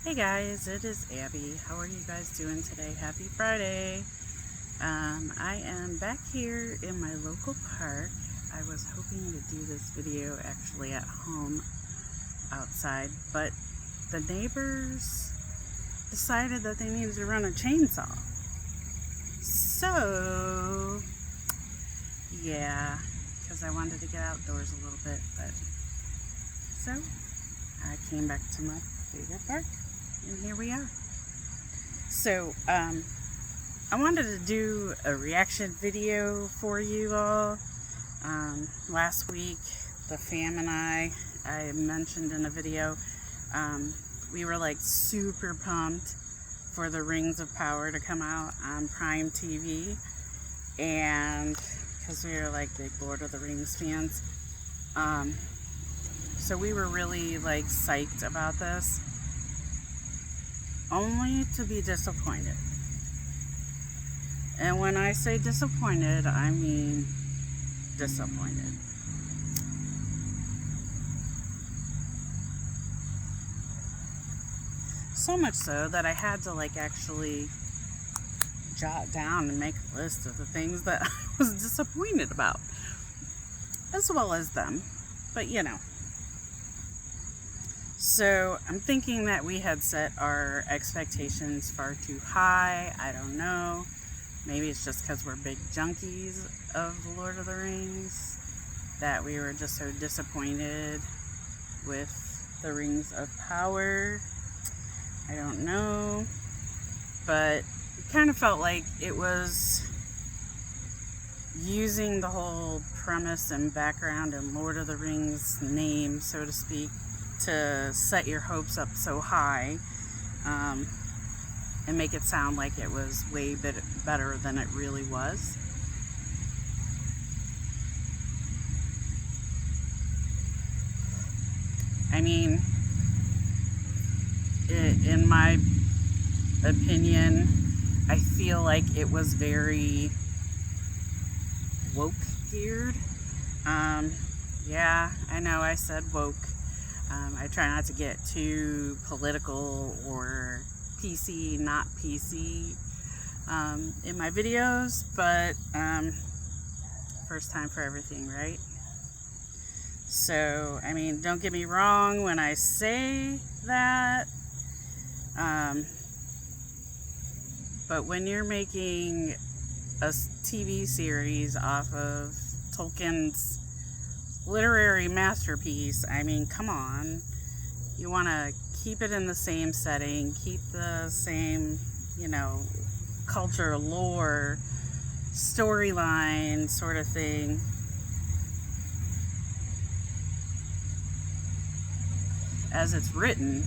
Hey guys, it is Abby. How are you guys doing today? Happy Friday. I am back here in my local park. I was hoping to do this video actually at home outside, but the neighbors decided that they needed to run a chainsaw. So, yeah, because I wanted to get outdoors a little bit, but so I came back to my favorite park. And here we are. So, I wanted to do a reaction video for you all. Last week, the fam and I mentioned in a video, we were like super pumped for the Rings of Power to come out on Prime TV. And because we were like big Lord of the Rings fans. So we were really like psyched about this. Only to be disappointed. And when I say disappointed, I mean disappointed. So much so that I had to like actually jot down and make a list of the things that I was disappointed about, as well as them, but you know. So I'm thinking that we had set our expectations far too high. I don't know. Maybe it's just because we're big junkies of the Lord of the Rings that we were just so disappointed with the Rings of Power. I don't know. But it kind of felt like it was using the whole premise and background and Lord of the Rings name, so to speak, to set your hopes up so high and make it sound like it was way better than it really was. I mean, in my opinion, I feel like it was very woke geared. Yeah, I know I said woke. I try not to get too political or PC, not PC in my videos, but first time for everything, right? So, I mean, don't get me wrong when I say that, but when you're making a TV series off of Tolkien's literary masterpiece, I mean, come on. You want to keep it in the same setting, keep the same, you know, culture, lore, storyline sort of thing. As it's written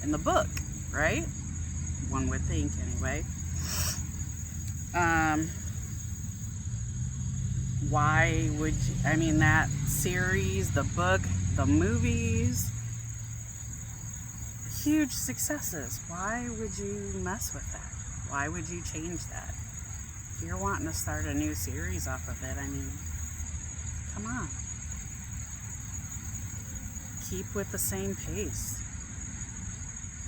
in the book, right? One would think, anyway. Why would you, I mean, that series, the book, the movies, huge successes. Why would you mess with that? Why would you change that? If you're wanting to start a new series off of it, I mean, come on. Keep with the same pace.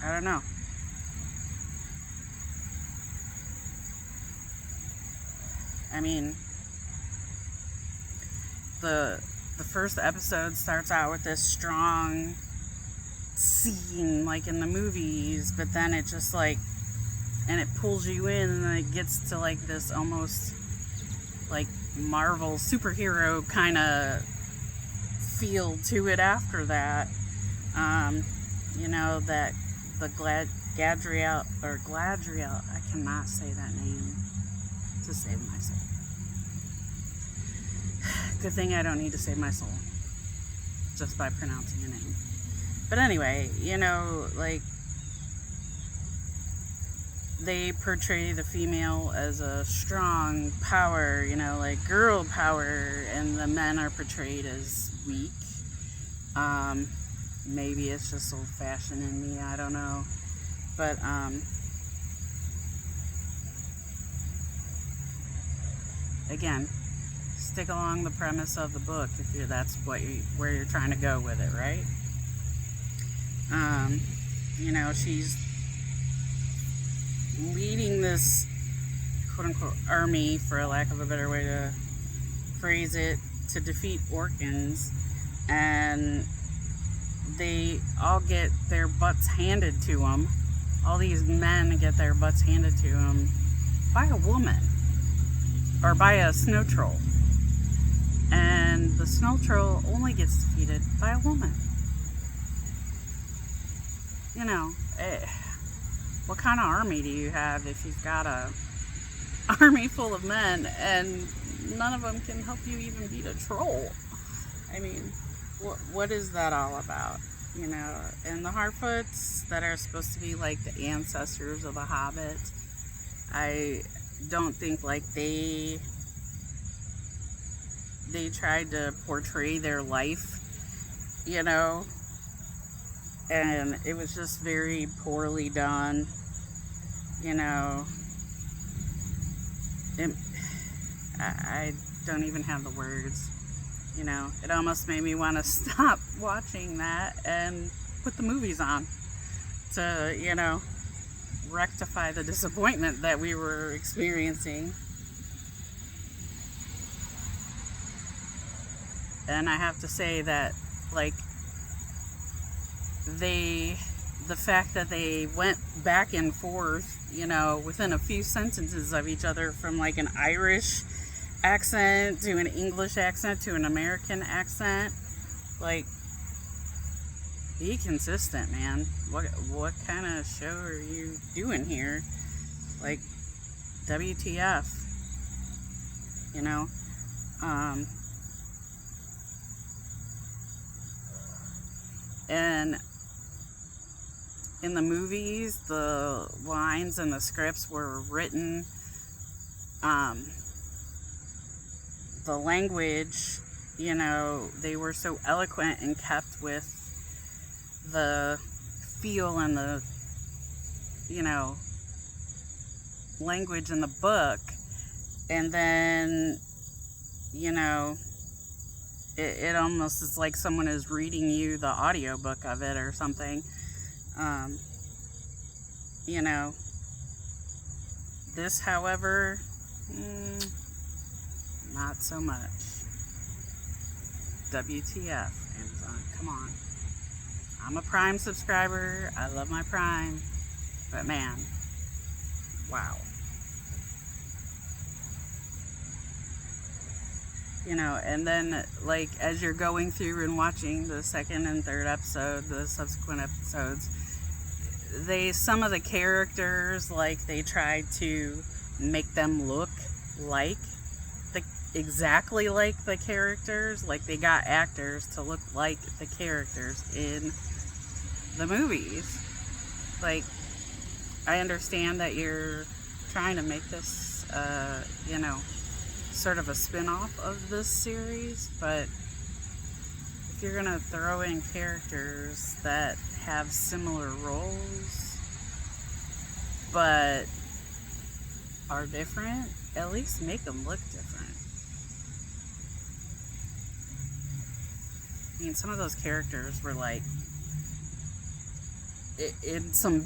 I don't know. I mean, the first episode starts out with this strong scene like in the movies, but then it just like, and it pulls you in, and then it gets to like this almost like Marvel superhero kind of feel to it after that. You know, that the Gladriel, I cannot say that name to save my soul. Good thing I don't need to save my soul just by pronouncing a name. But anyway, you know, like, they portray the female as a strong power, you know, like girl power, and the men are portrayed as weak. Maybe it's just old-fashioned in me, I don't know. But, again, stick along the premise of the book if that's where you're trying to go with it, right? you know, she's leading this quote-unquote army, for lack of a better way to phrase it, to defeat Orkans, and they all get their butts handed to them. All these men get their butts handed to them by a woman, or by a snow troll, and the snow troll only gets defeated by a woman. You know, what kind of army do you have if you've got a army full of men and none of them can help you even beat a troll? I mean, what is that all about? You know, and the Harfoots that are supposed to be like the ancestors of the Hobbit, I don't think like they tried to portray their life, you know, and it was just very poorly done, you know. I don't even have the words, you know. It almost made me want to stop watching that and put the movies on to, you know, rectify the disappointment that we were experiencing. And I have to say that, like, the fact that they went back and forth, you know, within a few sentences of each other, from like an Irish accent to an English accent to an American accent, like, be consistent, man. What kind of show are you doing here? Like, WTF, you know? And in the movies, the lines and the scripts were written, the language, you know, they were so eloquent and kept with the feel and the, you know, language in the book. And then, you know, it almost is like someone is reading you the audiobook of it or something. You know, this, however, not so much. WTF, Amazon, come on. I'm a Prime subscriber. I love my Prime. But man, wow. You know, and then, like, as you're going through and watching the second and third episode, the subsequent episodes, some of the characters, like, they tried to make them look like exactly like the characters. Like, they got actors to look like the characters in the movies. Like, I understand that you're trying to make this, you know, sort of a spin-off of this series, but if you're gonna throw in characters that have similar roles but are different, at least make them look different. I mean, some of those characters were like in some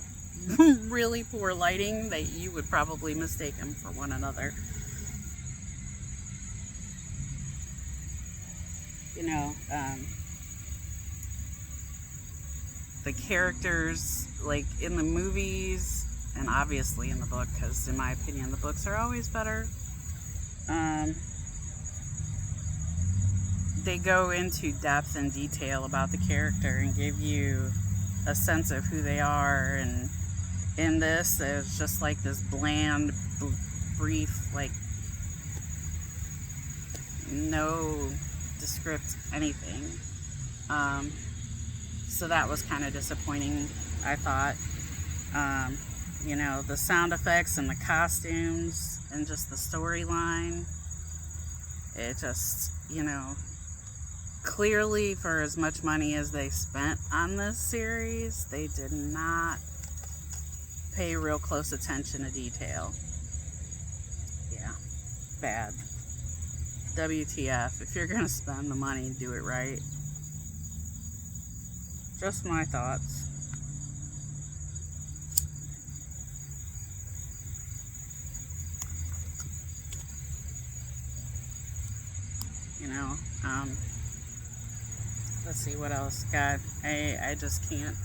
really poor lighting that you would probably mistake them for one another. You know, the characters, like, in the movies, and obviously in the book, because in my opinion the books are always better, they go into depth and detail about the character and give you a sense of who they are. And in this, it's just like this bland, brief, like, no descript anything. So that was kind of disappointing, I thought. You know, the sound effects and the costumes and just the storyline, it just, you know, clearly for as much money as they spent on this series, they did not pay real close attention to detail. Yeah, bad. WTF. If you're gonna spend the money, do it right. Just my thoughts. you know. Let's see what else. God, I just can't.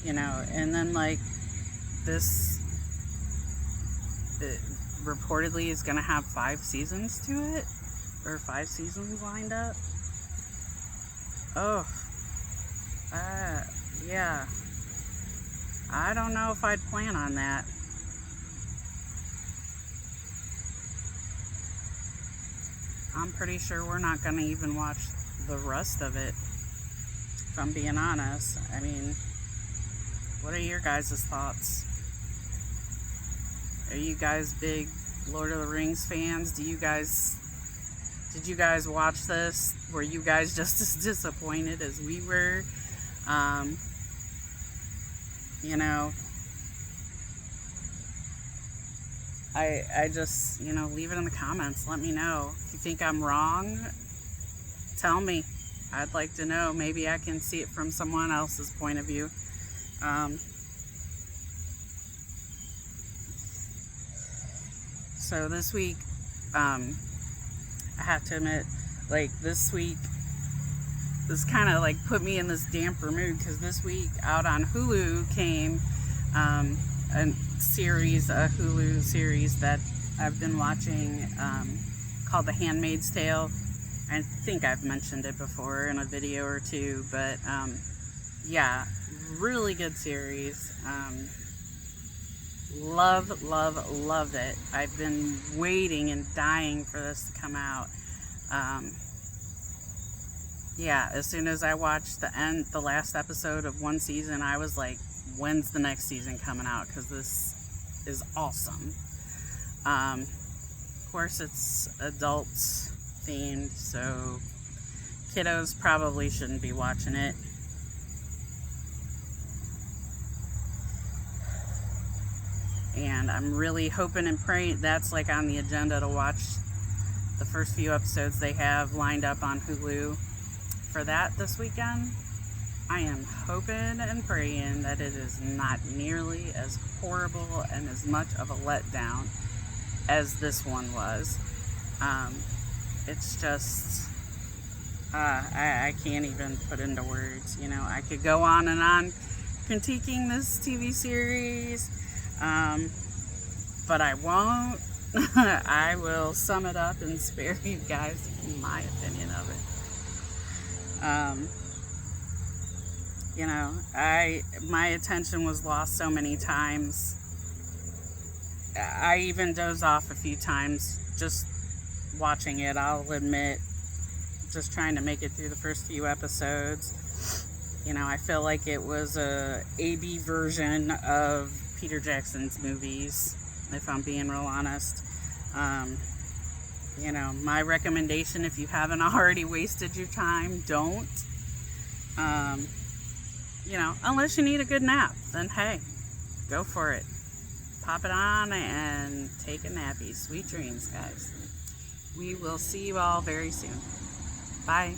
You know, and then like this, it reportedly is going to have 5 seasons to it, or 5 seasons lined up. Oh, yeah. I don't know if I'd plan on that. I'm pretty sure we're not going to even watch the rest of it, if I'm being honest. I mean, what are your guys' thoughts? Are you guys big Lord of the Rings fans? Did you guys watch this? Were you guys just as disappointed as we were? You know, I just, you know, leave it in the comments. Let me know. If you think I'm wrong, tell me. I'd like to know. Maybe I can see it from someone else's point of view. So this week, I have to admit, like, this week, this kind of like put me in this damper mood, because this week out on Hulu came a Hulu series that I've been watching called The Handmaid's Tale. I think I've mentioned it before in a video or two, but yeah, really good series. Love it. I've been waiting and dying for this to come out. Yeah, as soon as I watched the last episode of one season, I was like, when's the next season coming out? Because this is awesome. Of course, it's adults themed, so kiddos probably shouldn't be watching it. And I'm really hoping and praying that's like on the agenda to watch the first few episodes they have lined up on Hulu for that this weekend. I am hoping and praying that it is not nearly as horrible and as much of a letdown as this one was. It's just, I can't even put into words. You know, I could go on and on critiquing this TV series, but I won't. I will sum it up and spare you guys my opinion of it. You know, my attention was lost so many times. I even dozed off a few times just watching it, I'll admit. Just trying to make it through the first few episodes. You know, I feel like it was a AB version of Peter Jackson's movies, if I'm being real honest. You know, my recommendation, if you haven't already wasted your time, don't. You know, unless you need a good nap, then hey, go for it. Pop it on and take a nappy. Sweet dreams, guys. We will see you all very soon. Bye.